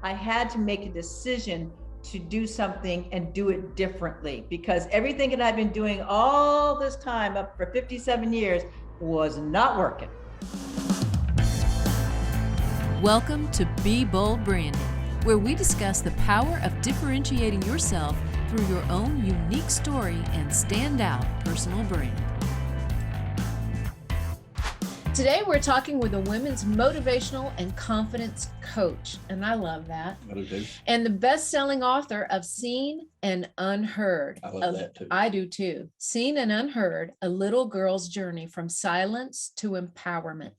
I had to make a decision to do something and do it differently, because everything that I've been doing all this time, up for 57 years, was not working. Welcome to Be Bold Branding, where we discuss the power of differentiating yourself through your own unique story and standout personal brand. Today, we're talking with a women's motivational and confidence coach, and I love that. I do too. And the best-selling author of Seen and Unheard. I love that too. I do too. Seen and Unheard, a little girl's journey from silence to empowerment.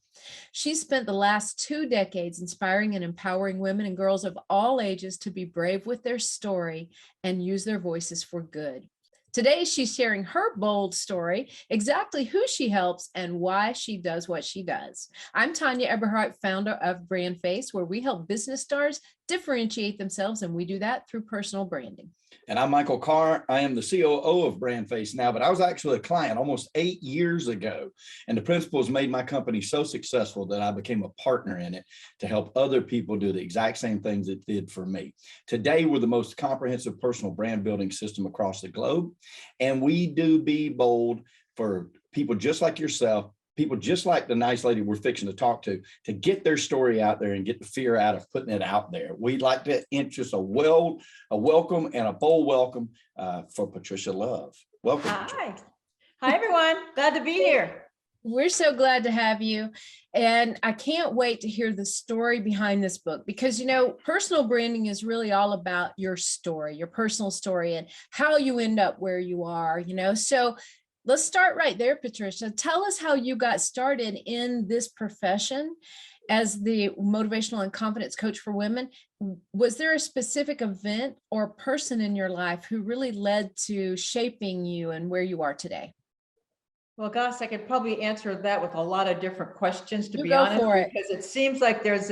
She spent the last 2 decades inspiring and empowering women and girls of all ages to be brave with their story and use their voices for good. Today, she's sharing her bold story, exactly who she helps, and why she does what she does. I'm Tanya Eberhardt, founder of BrandFace, where we help business stars differentiate themselves, and we do that through personal branding. And I'm Michael Carr. I am the COO of BrandFace now, but I was actually a client almost 8 years ago. And the principles made my company so successful that I became a partner in it to help other people do the exact same things it did for me. Today, we're the most comprehensive personal brand building system across the globe. And we do Be Bold for people just like yourself, people just like the nice lady we're fixing to talk to get their story out there and get the fear out of putting it out there. We'd like to interest a welcome and a bold welcome for Patricia Love. Welcome. Hi. Hi, everyone. Glad to be here. We're so glad to have you. And I can't wait to hear the story behind this book, because, you know, personal branding is really all about your story, your personal story, and how you end up where you are, you know. So let's start right there, Patricia. Tell us how you got started in this profession as the motivational and confidence coach for women. Was there a specific event or person in your life who really led to shaping you and where you are today? Well, gosh, I could probably answer that with a lot of different questions, to You be go honest, for it. because it seems like there's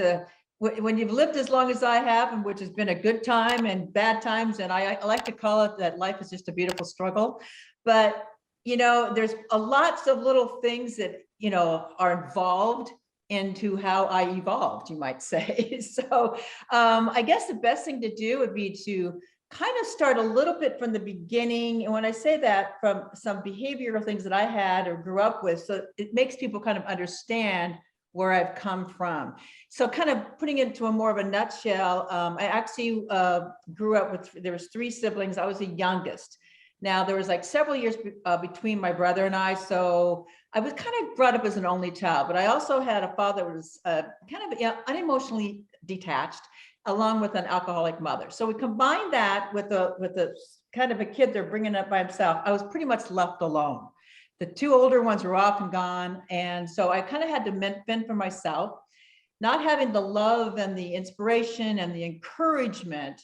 when you've lived as long as I have, and which has been a good time and bad times, and I like to call it that life is just a beautiful struggle. But you know, there's lots of little things that, you know, are involved into how I evolved, you might say. So I guess the best thing to do would be to kind of start a little bit from the beginning. And when I say that, from some behavioral things that I had or grew up with, so it makes people kind of understand where I've come from. So kind of putting it into a more of a nutshell, I actually grew up with, there was 3 siblings. I was the youngest. Now, there was like several years between my brother and I, so I was kind of brought up as an only child, but I also had a father that was kind of unemotionally detached, along with an alcoholic mother. So we combined that with a kind of a kid they're bringing up by himself. I was pretty much left alone. The 2 older ones were off and gone, and so I kind of had to fend for myself, not having the love and the inspiration and the encouragement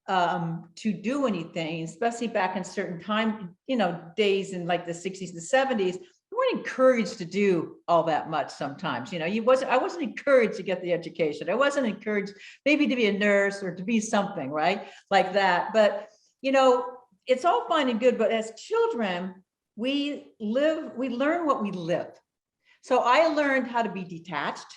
to do anything, especially back in certain time, you know, days in like the 60s and 70s, we weren't encouraged to do all that much sometimes. You know, I wasn't encouraged to get the education. I wasn't encouraged maybe to be a nurse or to be something, right? Like that. But, you know, it's all fine and good, but as children, we learn what we live. So I learned how to be detached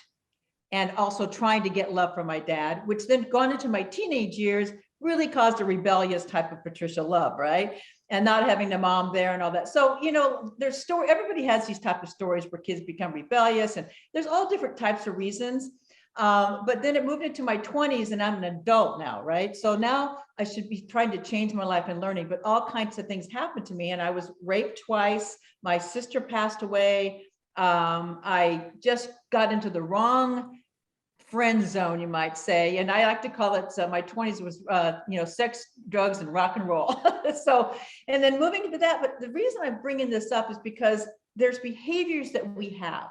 and also trying to get love from my dad, which then gone into my teenage years really caused a rebellious type of Patricia Love, right? And not having the mom there and all that. So, you know, everybody has these type of stories where kids become rebellious, and there's all different types of reasons. But then it moved into my 20s and I'm an adult now, right? So now I should be trying to change my life and learning, but all kinds of things happened to me. And I was raped twice. My sister passed away. I just got into the wrong friend zone, you might say. And I like to call it, my 20s was, you know, sex, drugs, and rock and roll. So, and then moving into that, but the reason I'm bringing this up is because there's behaviors that we have.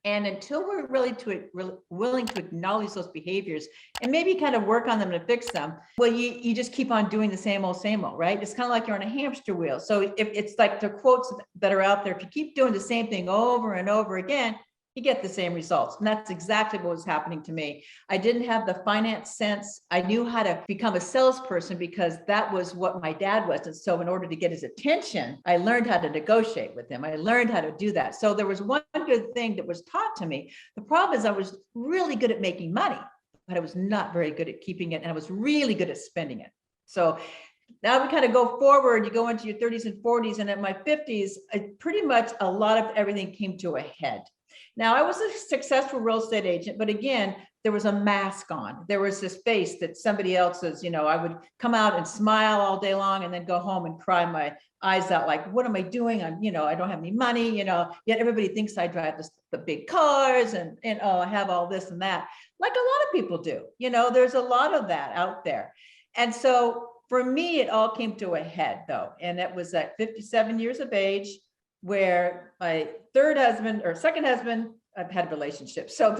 And until we're really willing to acknowledge those behaviors and maybe kind of work on them to fix them, well, you just keep on doing the same old, right? It's kind of like you're on a hamster wheel. So if it's like the quotes that are out there, if you keep doing the same thing over and over again, you get the same results. And that's exactly what was happening to me. I didn't have the finance sense. I knew how to become a salesperson because that was what my dad was. And so in order to get his attention, I learned how to negotiate with him. I learned how to do that. So there was one good thing that was taught to me. The problem is I was really good at making money, but I was not very good at keeping it. And I was really good at spending it. So now we kind of go forward, you go into your 30s and 40s, and at my 50s, pretty much a lot of everything came to a head. Now, I was a successful real estate agent, but again, there was a mask on. There was this face that somebody else's, I would come out and smile all day long and then go home and cry my eyes out like, what am I doing? I don't have any money, yet everybody thinks I drive the big cars and I have all this and that, like a lot of people do. There's a lot of that out there. And so for me, it all came to a head though. And it was at 57 years of age where my second husband, I've had relationships. So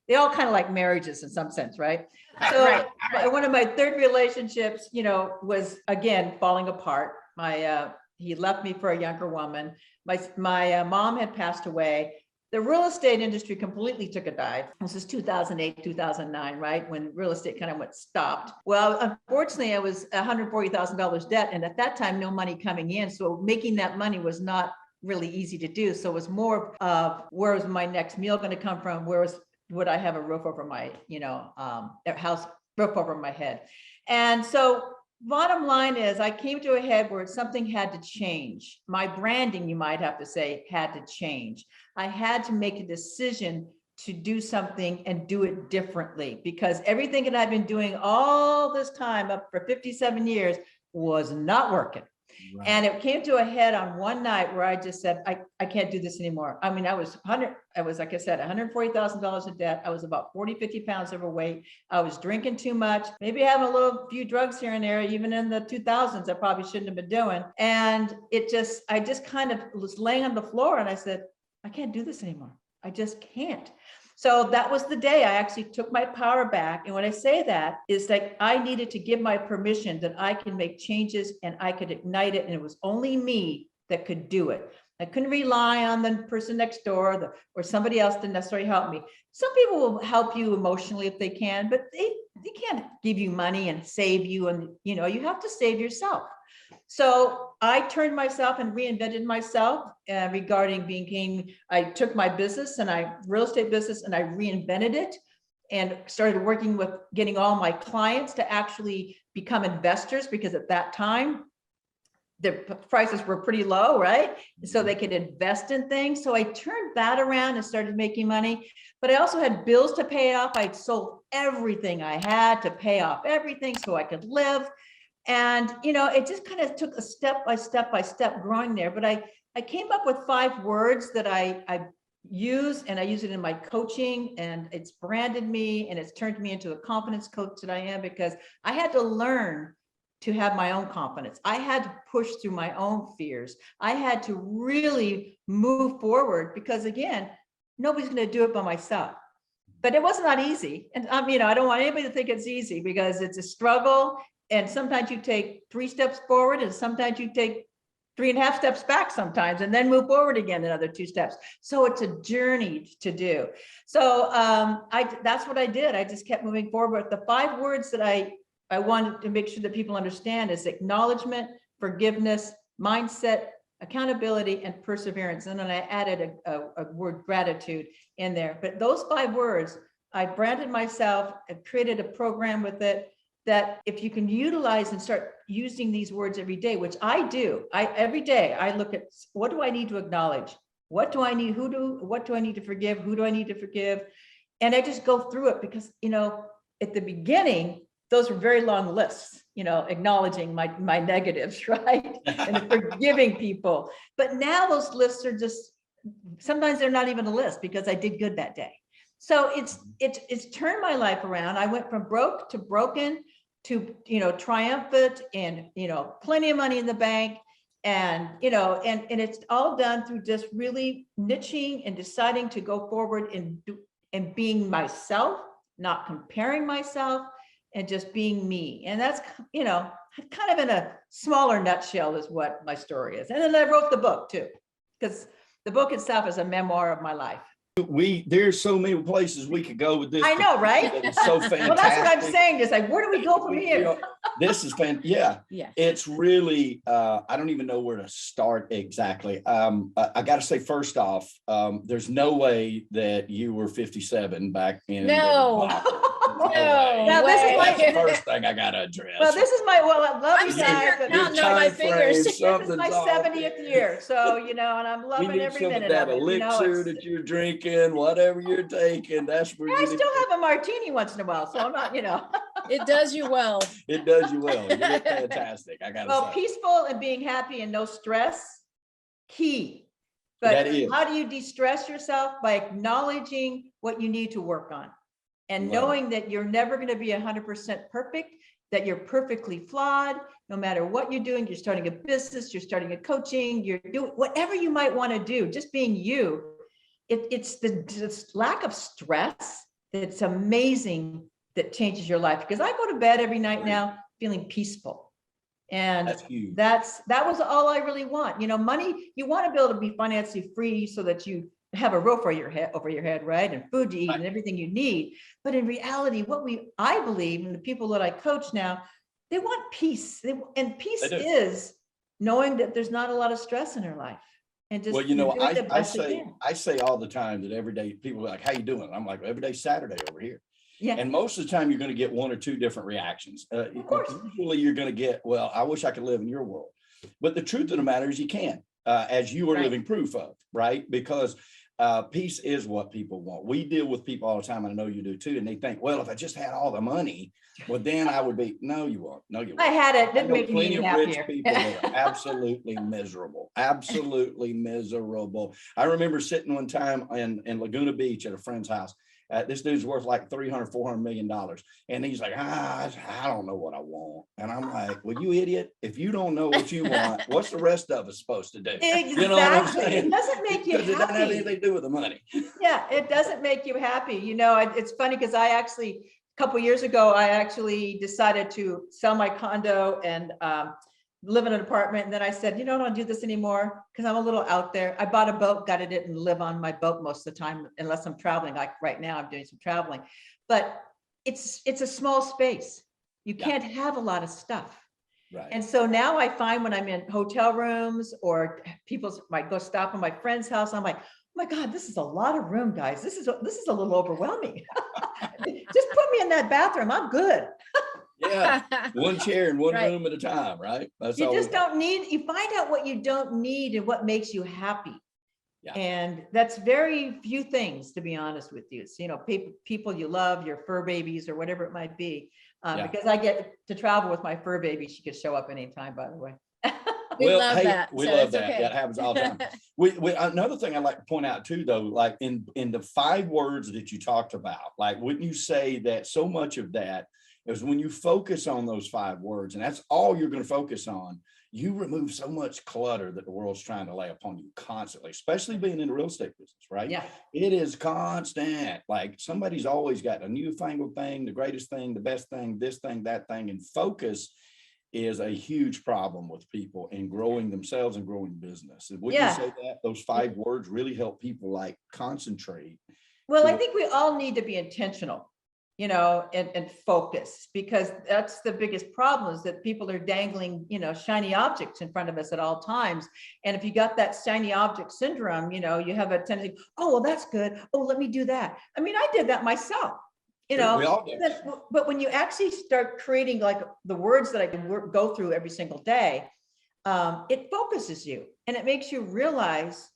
they all kind of like marriages in some sense, right? So right. One of my third relationships, was again, falling apart. He left me for a younger woman. My mom had passed away. The real estate industry completely took a dive. This is 2008, 2009, right? When real estate kind of went stopped. Well, unfortunately, I was $140,000 debt. And at that time, no money coming in. So making that money was not really easy to do. So it was more of where was my next meal going to come from? Would I have a roof over my, roof over my head? And so bottom line is I came to a head where something had to change. My branding, you might have to say, had to change. I had to make a decision to do something and do it differently because everything that I've been doing all this time up for 57 years was not working. Right. And it came to a head on one night where I just said, I can't do this anymore. I mean, I was, like I said, $140,000 in debt. I was about 40, 50 pounds overweight. I was drinking too much, maybe having a few drugs here and there, even in the 2000s, I probably shouldn't have been doing. And I just kind of was laying on the floor and I said, I can't do this anymore. I just can't. So that was the day I actually took my power back. And when I say that is that I needed to give my permission that I can make changes and I could ignite it. And it was only me that could do it. I couldn't rely on the person next door or somebody else to necessarily help me. Some people will help you emotionally if they can, but they can't give you money and save you. And, you have to save yourself. So I turned myself and reinvented myself regarding I took my business real estate business and I reinvented it and started working with getting all my clients to actually become investors because at that time, the prices were pretty low, right? So they could invest in things. So I turned that around and started making money, but I also had bills to pay off. I'd sold everything I had to pay off everything so I could live. And, it just kind of took a step by step growing there. But I came up with 5 words that I use, and I use it in my coaching, and it's branded me, and it's turned me into a confidence coach that I am, because I had to learn to have my own confidence. I had to push through my own fears. I had to really move forward because, again, nobody's going to do it by myself. But it was not easy. And I don't want anybody to think it's easy because it's a struggle. And sometimes you take 3 steps forward and sometimes you take 3.5 steps back sometimes and then move forward again another 2 steps. So it's a journey to do. So that's what I did. I just kept moving forward. The 5 words that I wanted to make sure that people understand is acknowledgement, forgiveness, mindset, accountability, and perseverance. And then I added a word gratitude in there. But those 5 words, I branded myself, I created a program with it, that if you can utilize and start using these words every day, which I do, every day I look at what do I need to acknowledge? What do I need? What do I need to forgive? Who do I need to forgive? And I just go through it because, at the beginning, those were very long lists, acknowledging my negatives, right? And forgiving people. But now those lists are just, sometimes they're not even a list because I did good that day. So it's turned my life around. I went from broke to broken to, triumphant and, plenty of money in the bank. And, and it's all done through just really niching and deciding to go forward and being myself, not comparing myself, and just being me. And that's, kind of in a smaller nutshell is what my story is. And then I wrote the book too, because the book itself is a memoir of my life. There's so many places we could go with this. I know, right? It's so fantastic. Well, that's what I'm saying. It's like, where do we go from here? This is fantastic. Yeah. It's really, I don't even know where to start exactly. I got to say, first off, there's no way that you were 57 back in. No. Now, this is That's the way. first thing I gotta address. Well, this is my, well, I love I'm you sitting guys. here but counting This on my time frame, fingers. is something's my off 70th there. year. So, and I'm We loving need every some of minute that of it. elixir that you're drinking, whatever you're taking. That's where I you need still have a martini once in a while. So I'm not, It does you well. it does you well. You look fantastic. I gotta well, say. peaceful and being happy and no stress, key. But That is. how do you de-stress yourself? By acknowledging what you need to work on and Love knowing that you're never going to be 100% perfect, that you're perfectly flawed, no matter what you're doing. You're starting a business, you're starting a coaching, you're doing whatever you might want to do, just being you. It's the lack of stress that's amazing that changes your life. Because I go to bed every night now feeling peaceful. And That's huge. that was all I really want. Money, you want to be able to be financially free so that you have a roof over your head, right? And food to eat and everything you need. But in reality, I believe, and the people that I coach now, they want peace. And peace is knowing that there's not a lot of stress in their life. And just doing the best they can. I say all the time that every day people are like, how you doing? I'm like, every day's Saturday over here. Yeah. And most of the time you're going to get one or two different reactions. Of course. Usually you're going to get, well, I wish I could live in your world. But the truth of the matter is you can, as you are living proof of, right? Because peace is what people want. We deal with people all the time, and I know you do too, and they think, well, if I just had all the money, well, then I would be, no, you won't. No, you won't. I had it. Didn't make me plenty any of happier. rich people that are absolutely miserable, absolutely miserable. I remember sitting one time in Laguna Beach at a friend's house. This dude's worth like $300-400 million. And he's like, I don't know what I want. And I'm like, well, you idiot. If you don't know what you want, what's the rest of us supposed to do? Exactly. You know what I'm saying? It doesn't make you Because it doesn't have happy. anything to do with the money. Yeah, it doesn't make you happy. It's funny because a couple of years ago, I actually decided to sell my condo and live in an apartment. And then I said, I don't do this anymore because I'm a little out there. I bought a boat, gutted it, and live on my boat most of the time, unless I'm traveling. Like right now, I'm doing some traveling. But it's a small space. You can't have a lot of stuff. Right. And so now I find when I'm in hotel rooms or people might go stop at my friend's house, I'm like, oh my God, this is a lot of room, guys. This is a little overwhelming. Just put me in that bathroom. I'm good. Yeah, one chair in one room at a time, right? That's you just don't need, you find out what you don't need and what makes you happy. Yeah. And that's very few things, to be honest with you. So, people you love, your fur babies or whatever it might be. Because I get to travel with my fur baby. She could show up anytime, by the way. We love that. We love that. Okay. That happens all the time. Another thing I'd like to point out too, though, like in the 5 words that you talked about, like, wouldn't you say that so much of that is when you focus on those 5 words, and that's all you're going to focus on, you remove so much clutter that the world's trying to lay upon you constantly, especially being in the real estate business, right? Yeah. It is constant. Like somebody's always got a newfangled thing, the greatest thing, the best thing, this thing, that thing, and focus is a huge problem with people in growing themselves and growing business. And would you say that those 5 words really help people like concentrate? Well, I think we all need to be intentional, and focus, because that's the biggest problem is that people are dangling, shiny objects in front of us at all times. And if you got that shiny object syndrome, you have a tendency, oh, well, that's good. Oh, let me do that. I mean, I did that myself. We all do. But when you actually start creating like the words that I can go through every single day, it focuses you and it makes you realize,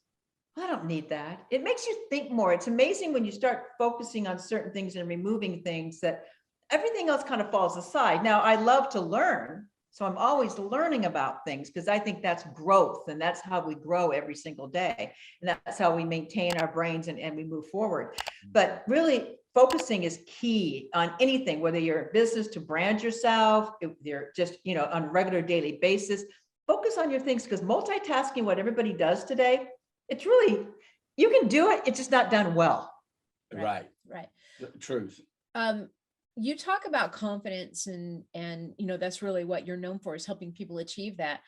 I don't need that. It makes you think more. It's amazing when you start focusing on certain things and removing things that everything else kind of falls aside. Now, I love to learn. So I'm always learning about things because I think that's growth and that's how we grow every single day. And that's how we maintain our brains and we move forward. But really focusing is key on anything, whether you're in business to brand yourself, if you're just, on a regular daily basis, focus on your things because multitasking, what everybody does today, it's really, you can do it. It's just not done well. Right. Truth. You talk about confidence and that's really what you're known for, is helping people achieve that.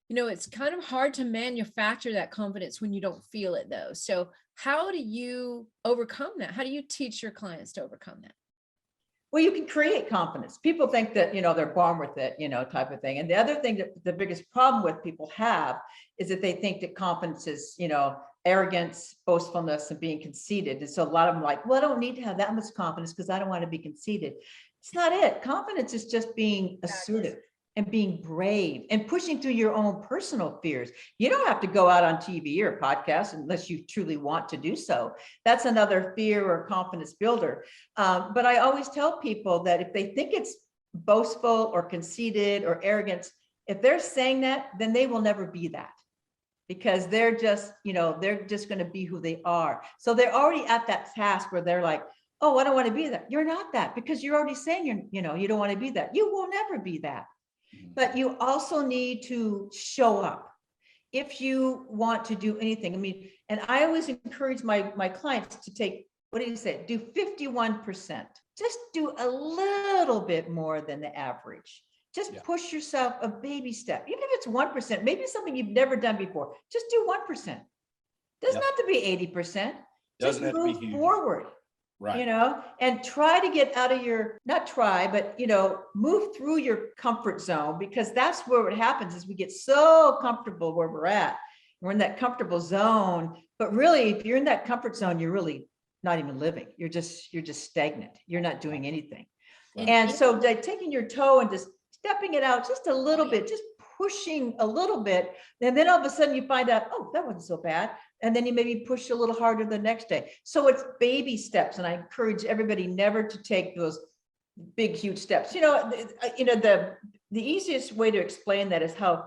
It's kind of hard to manufacture that confidence when you don't feel it though. So how do you overcome that? How do you teach your clients to overcome that? Well, you can create confidence. People think that, they're born with it, type of thing. And the other thing that the biggest problem with people have is that they think that confidence is, arrogance, boastfulness, and being conceited. And so a lot of them are like, well, I don't need to have that much confidence because I don't want to be conceited. It's not it. Confidence is just being assertive and being brave and pushing through your own personal fears. You don't have to go out on TV or podcast unless you truly want to do so. That's another fear or confidence builder. But I always tell people that if they think it's boastful or conceited or arrogance, if they're saying that, then they will never be that, because they're just, they're just going to be who they are. So they're already at that task where they're like, oh, I don't want to be that. You're not that, because you're already saying you don't want to be that. You will never be that. But you also need to show up if you want to do anything. I mean, and I always encourage my clients to take, what do you say? Do 51%. Just do a little bit more than the average. Just push yourself a baby step, even if it's 1%, maybe something you've never done before. Just do 1%. Doesn't have to be 80%. Just move forward. Right. And try to get out of not try, but, move through your comfort zone, because that's where what happens is we get so comfortable where we're at. We're in that comfortable zone, but really, if you're in that comfort zone, you're really not even living. You're just stagnant. You're not doing anything. And And so like taking your toe and just stepping it out just a little bit, just pushing a little bit. And then all of a sudden you find out, oh, that wasn't so bad. And then you maybe push a little harder the next day. So it's baby steps. And I encourage everybody never to take those big, huge steps. The easiest way to explain that is how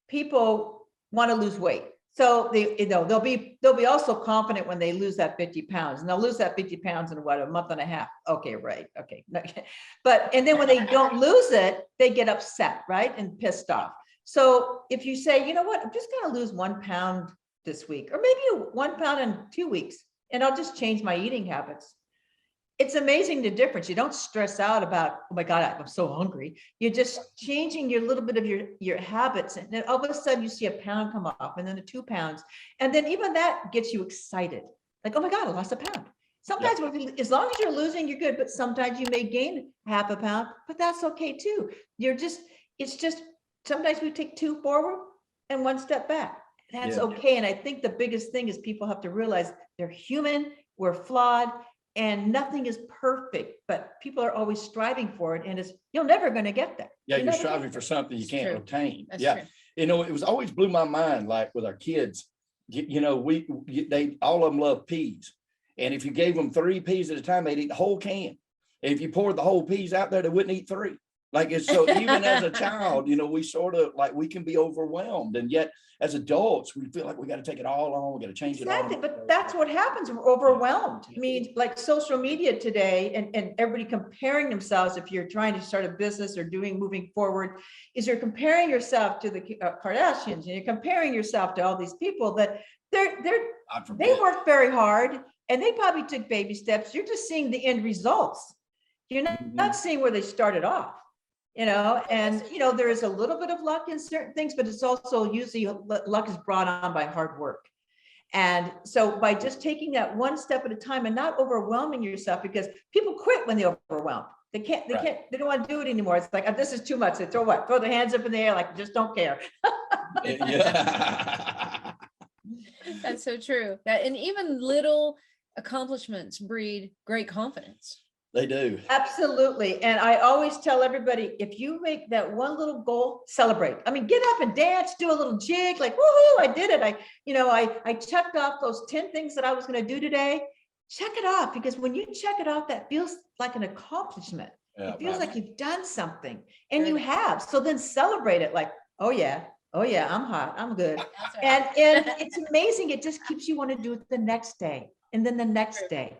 people want to lose weight. So they'll be also confident when they lose that 50 pounds, and they'll lose that 50 pounds in a month and a half. Okay, right. Okay. And then when they don't lose it, they get upset, right? And pissed off. So if you say, you know what, I'm just going to lose 1 pound this week, or maybe 1 pound in 2 weeks, and I'll just change my eating habits. It's amazing the difference. You don't stress out about, oh my God, I'm so hungry. You're just changing your little bit of your habits. And then all of a sudden you see a pound come off, and then the 2 pounds. And then even that gets you excited. Like, oh my God, I lost a pound. Sometimes as long as you're losing, you're good. But sometimes you may gain half a pound, but that's okay too. It's just, sometimes we take 2 forward and 1 step back. That's okay. And I think the biggest thing is people have to realize they're human, we're flawed, and nothing is perfect, but people are always striving for it. And you're never going to get there. Yeah, you're striving for something you can't obtain. That's yeah. True. It was always blew my mind, like with our kids, they all of them love peas. And if you gave them 3 peas at a time, they'd eat the whole can. And if you poured the whole peas out there, they wouldn't eat 3. Like, it's so even as a child, we sort of like, we can be overwhelmed. And yet as adults, we feel like we got to take it all on. We got to change it all. Exactly. But that's what happens. We're overwhelmed. I mean, like social media today and everybody comparing themselves. If you're trying to start a business or moving forward, is you're comparing yourself to the Kardashians, and you're comparing yourself to all these people that they work very hard and they probably took baby steps. You're just seeing the end results. You're not seeing where they started off. And there is a little bit of luck in certain things, but it's also usually luck is brought on by hard work. And so by just taking that 1 step at a time and not overwhelming yourself, because people quit when they're overwhelmed. They don't want to do it anymore. It's like, this is too much. They throw their hands up in the air, like, just don't care. Yeah. That's so true. And even little accomplishments breed great confidence. They do. Absolutely. And I always tell everybody, if you make that one little goal, celebrate. I mean, get up and dance, do a little jig, like, woohoo, I did it. I checked off those 10 things that I was going to do today. Check it off, because when you check it off, that feels like an accomplishment. It feels like you've done something, and you have. So then celebrate it like, oh yeah, I'm hot, I'm good. And it's amazing. It just keeps you want to do it the next day, and then the next day.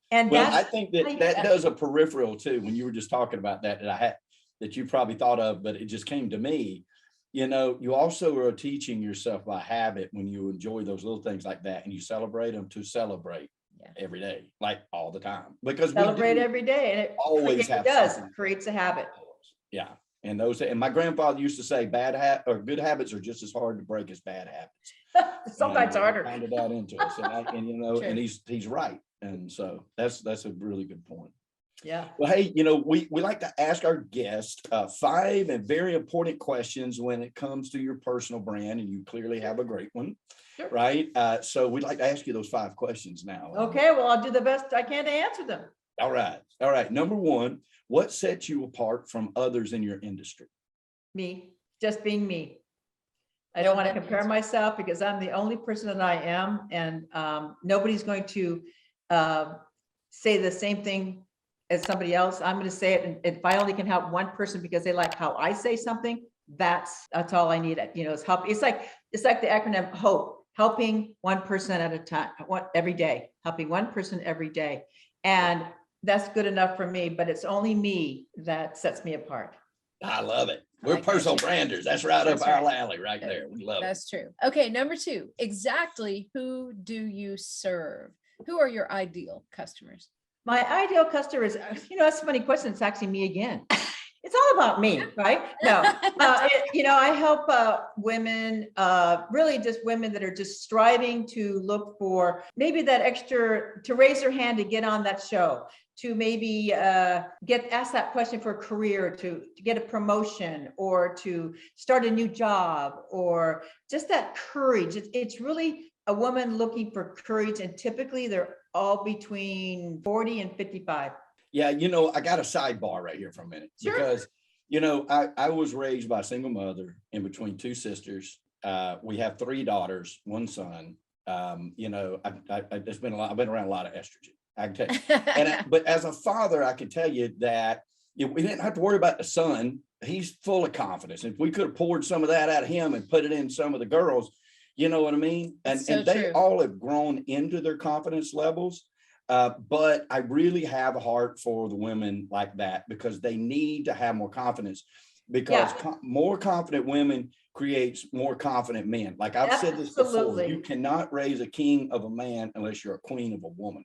And I think that does a peripheral too. When you were just talking about that you probably thought of, but it just came to me. You also are teaching yourself by habit when you enjoy those little things like that, and you celebrate them to celebrate every day, like all the time, because celebrate every day, and it creates a habit. Yeah. And my grandfather used to say good habits are just as hard to break as bad habits. Sometimes harder. Pounded that into us, and he's right. And so that's a really good point. Yeah. Well, hey, you know, we like to ask our guests 5 and very important questions when it comes to your personal brand, and you clearly have a great one, Sure. right? So we'd like to ask you those 5 questions now. Okay, well, I'll do the best I can to answer them. All right. All right. Number 1, what sets you apart from others in your industry? Me, just being me. I don't want to compare myself because I'm the only person that I am, and nobody's going to say the same thing as somebody else. I'm going to say it, and if I only can help one person because they like how I say something, that's all I need. You know, it's help. It's like the acronym HOPE, helping one person at a time, every day, helping one person every day, and that's good enough for me. But it's only me that sets me apart. I love it. We're personal branders. That's right up our alley right there. We love it. That's true. Okay, number 2, exactly who do you serve? Who are your ideal customers? My ideal customer is, that's a funny question. It's actually me again. It's all about me, right? No, I help women, really just women that are just striving to look for maybe that extra, to raise their hand to get on that show, to maybe ask that question for a career, to get a promotion, or to start a new job, or just that courage. It's really a woman looking for courage, and typically they're all between 40 and 55. Yeah, I got a sidebar right here for a minute. Sure. Because, I was raised by a single mother in between 2 sisters. We have 3 daughters, 1 son. It's been a lot. I've been around a lot of estrogen, I can tell you. But as a father, I can tell you that we didn't have to worry about the son. He's full of confidence. If we could have poured some of that out of him and put it in some of the girls, you know what I mean? And they all have grown into their confidence levels. But I really have a heart for the women like that, because they need to have more confidence, because more confident women creates more confident men. Like I've said this before, you cannot raise a king of a man unless you're a queen of a woman.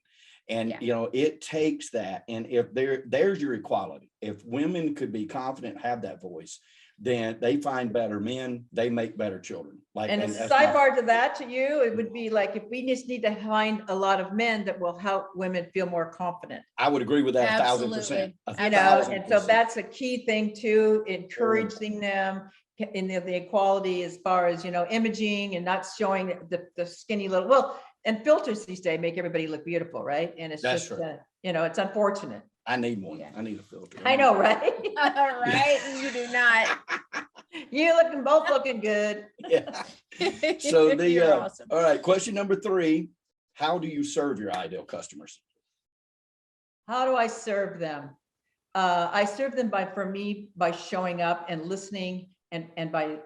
And, it takes that. And if there's your equality, if women could be confident, have that voice, then they find better men, they make better children. And a sidebar to that, to you, it would be like, if we just need to find a lot of men that will help women feel more confident. I would agree with that. Absolutely. 1,000%. And so that's a key thing too, encouraging them in the equality as far as, imaging and not showing the skinny little, and filters these days make everybody look beautiful, right? And it's just, it's unfortunate. I need one. I need a filter. I know, right? All right. You do not. You both looking good. Yeah. So You're awesome. All right. Question number 3, how do you serve your ideal customers? How do I serve them? I serve them by showing up and listening, and by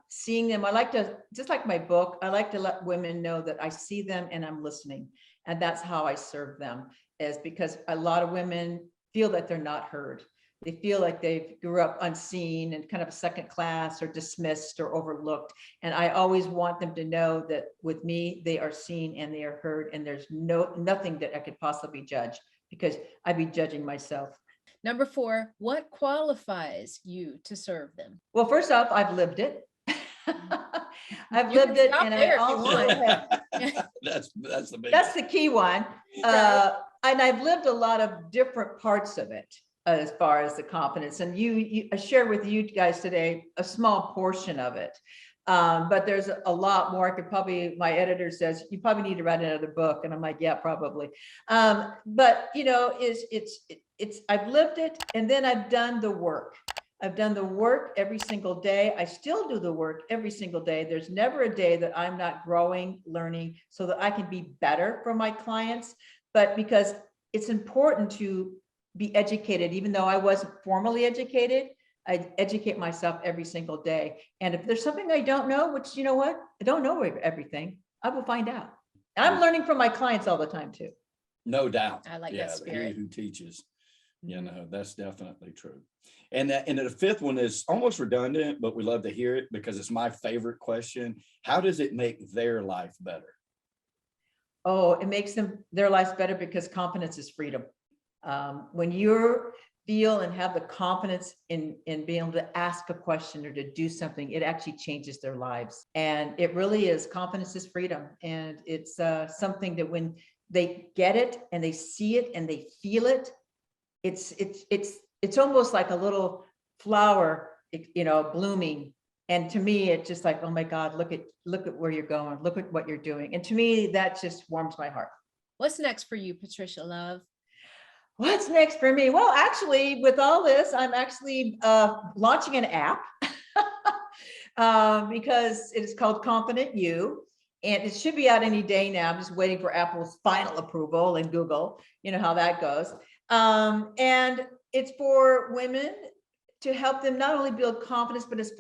seeing them. I like to, just like my book, I like to let women know that I see them and I'm listening. And that's how I serve them, is because a lot of women feel that they're not heard. They feel like they grew up unseen and kind of second class or dismissed or overlooked. And I always want them to know that with me, they are seen and they are heard, and there's nothing that I could possibly judge, because I'd be judging myself. Number 4, what qualifies you to serve them? Well, first off, I've lived it. I've lived it, and I also have. That's the big. That's the key one. And I've lived a lot of different parts of it as far as the confidence. And I share with you guys today a small portion of it. But there's a lot more. I could probably, my editor says, you probably need to write another book. And I'm like, yeah, probably. But I've lived it, and then I've done the work. I've done the work every single day. I still do the work every single day. There's never a day that I'm not growing, learning, so that I can be better for my clients. But because it's important to be educated, even though I wasn't formally educated, I educate myself every single day. And if there's something I don't know, which, you know what, I don't know everything, I will find out. And I'm learning from my clients all the time too. No doubt. I like that spirit. He who teaches, that's definitely true. And the 5th one is almost redundant, but we love to hear it because it's my favorite question. How does it make their life better? Oh, it makes their lives better because confidence is freedom. When you feel and have the confidence in being able to ask a question or to do something, it actually changes their lives. And it really is, confidence is freedom. And it's something that when they get it and they see it and they feel it, it's almost like a little flower, blooming. And to me, it's just like, oh my God, look at where you're going. Look at what you're doing. And to me, that just warms my heart. What's next for you, Patricia Love? What's next for me? Well, actually, with all this, I'm actually launching an app because it is called Confident You. And it should be out any day now. I'm just waiting for Apple's final approval and Google, you know how that goes. And it's for women to help them not only build confidence, but it's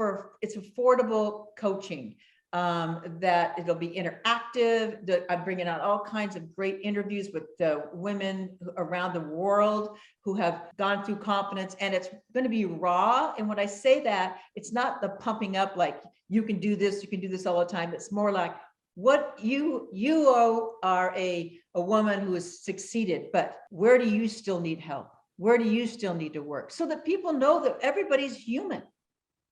affordable coaching, that it'll be interactive. That I'm bringing out all kinds of great interviews with women around the world who have gone through confidence, and it's going to be raw. And when I say that, it's not the pumping up, like you can do this all the time. It's more like, what you are a woman who has succeeded, but where do you still need help? Where do you still need to work? So that people know that everybody's human,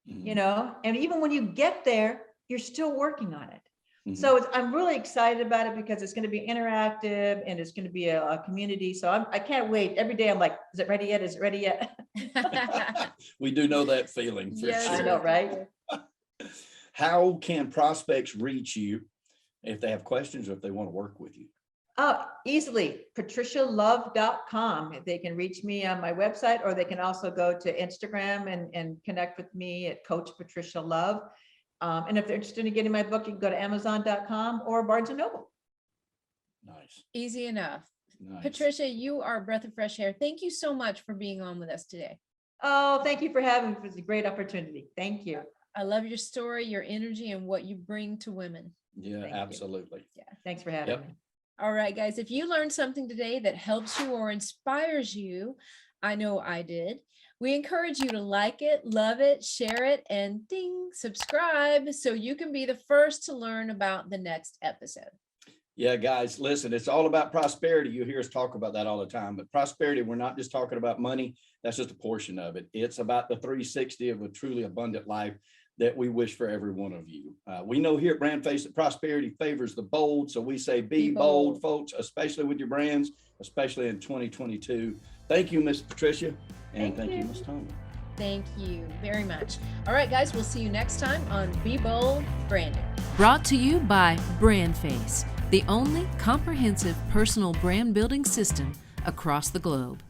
and even when you get there, you're still working on it. Mm-hmm. So I'm really excited about it because it's going to be interactive and it's going to be a community. So I can't wait. Every day I'm like, is it ready yet? Is it ready yet? We do know that feeling for Yes, sure. I know, right? How can prospects reach you if they have questions or if they want to work with you? Easily, patricialove.com. They can reach me on my website, or they can also go to Instagram and connect with me at Coach Patricia Love. And if they're interested in getting my book, you can go to Amazon.com or Barnes & Noble. Nice. Easy enough. Nice. Patricia, you are a breath of fresh air. Thank you so much for being on with us today. Oh, thank you for having me. It was a great opportunity. Thank you. I love your story, your energy, and what you bring to women. Yeah, Thank absolutely. Yeah, thanks for having me. All right, guys, if you learned something today that helps you or inspires you, I know I did. We encourage you to like it, love it, share it, and ding, subscribe so you can be the first to learn about the next episode. Yeah, guys, listen, it's all about prosperity. You hear us talk about that all the time, but prosperity, we're not just talking about money. That's just a portion of it. It's about the 360 of a truly abundant life that we wish for every one of you. We know here at BrandFace that prosperity favors the bold. So we say, be bold, folks, especially with your brands, especially in 2022. Thank you, Miss Patricia. And thank you, Miss Tony. Thank you very much. All right, guys, we'll see you next time on Be Bold Branding. Brought to you by BrandFace, the only comprehensive personal brand building system across the globe.